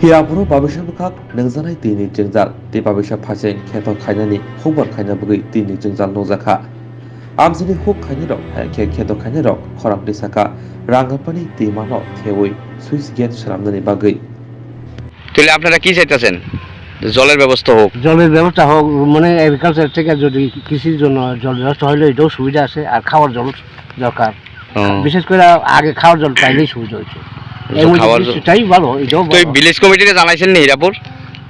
Hirapuro babisha bukhak nangjanai tini jengjal ti babisha phase kheto khainani hukbar khaina bugui tini jengjal nojaka amjini huk khaini rok haikhe kheto khaini rok khorangti saka rangapani timano thewui switch গেট সারামদানি বাগৈ তাহলে আপনারা কি চাইতেছেন? জলের ব্যবস্থা হোক, জলের ব্যবস্থা হোক, মানে এগ্রিকালচার থেকে যদি কৃষির জন্য জল ব্যবস্থা হলে এটাও সুবিধা আছে, আর খাওয়ার জল দরকার। বিশেষ করে আগে খাওয়ার জল পাইলেই সুবিধা হয়েছে, সেটাই ভালো। এটাও ভিলেজ কমিটিকে জানাইছেন না? হীরাপুর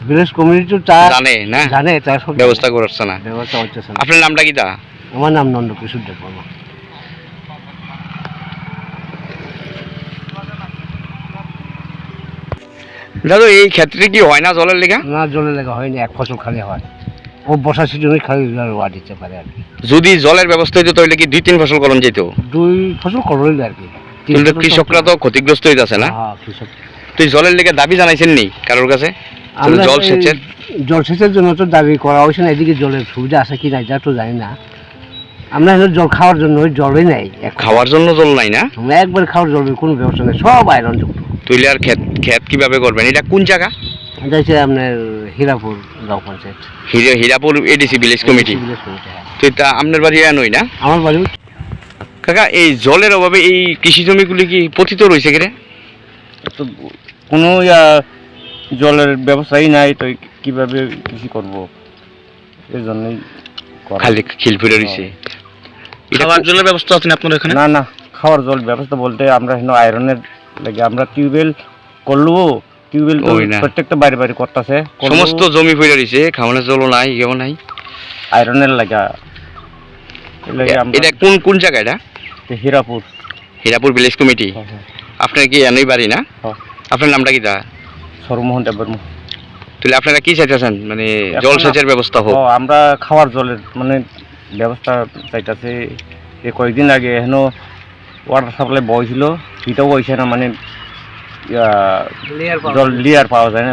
ভিলেজ কমিটি তো তা জানে না, জানে, তার ব্যবস্থা করছে না। ব্যবস্থা হচ্ছে না। আপনার নামটা কি? তা আমার নাম নন্দকিশোর দেববর্মা। দাদু, এই ক্ষেত্রে কি হয় না জলের লেগা? না, জলের লেগা হয়নি, এক ফসল খালি হয়, ও বর্ষা সিজনে খালি রোয়া দিতে পারে আর কি। যদি জলের ব্যবস্থা হইতো তাহলে কি 2-3 ফসল করণ যেত? 2 ফসল করলে আর কি। কিন্তু কৃষকরা তো ক্ষতিগ্রস্ত হইতাছে না? হ্যাঁ, কৃষক। তো এই জলের লেগে দাবি জানাইছেন নি কারোর কাছে? জলসেচের জন্য তো দাবি করা হয়েছে না, এদিকে জলের সুবিধা আছে কি না এটা তো জানি না। আমরা জল খাওয়ার জন্য জলই নাই, খাওয়ার জন্য জল নাই না, একবার খাওয়ার জলের কোনো ব্যবস্থা নেই, সব আয়রন যুক্ত। তুইলে আর ক্ষেত কিভাবে করবেন? এটা কোন জায়গা? এটা হচ্ছে আপনার হীরাপুর গাঁও panchayat, Hirapur ADC village committee. তো এটা আপনার বাড়ি নই না? আমার বাড়ি। কাকা, এই জলের অভাবে এই কৃষি জমিগুলি কি পতিত রয়েছে কিরে? তো কোনো জলের ব্যবস্থাই নাই, তো কিভাবে কৃষি করব? এই জন্যই খালি খিলফিরে রয়েছে। খাওয়ার জলের ব্যবস্থা আছে না আপনার এখানে? না না, খাওয়ার জল ব্যবস্থা বলতে আমরা এখানে আয়রনের লাগে আমরা টিউবওয়েল করলবো, টিউবওয়েল প্রত্যেকটা বাড়ি বাড়ি করতেছে, সমস্ত জমি পড়ে রয়েছে, খাওয়ানোর জল নাই, কেউ নাই, আয়রনের লাগা। এটা কোন জায়গা? এটা হীরাপুর ভিলেজ কমিটি। আপনার কি এনই বাড়ি না? আপনার নামটা কি? তা সর্বমোহন দেববর্মা। তাহলে আপনারা কি চাইতেছেন, মানে জলসেচের ব্যবস্থা হোক? আমরা খাওয়ার জলের মানে ব্যবস্থা চাইতেছে। এই কয়েকদিন আগে এখানে ওয়াটার সাপ্লাই বইছিল, সেটাও হয়েছে না, মানে জল লিয়ার পাওয়া যায় না,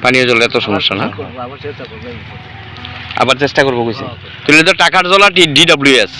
পানীয় জলের এত সমস্যা না, আবার চেষ্টা করবো কইছে। তাহলে তো টাকার জল আর DWS।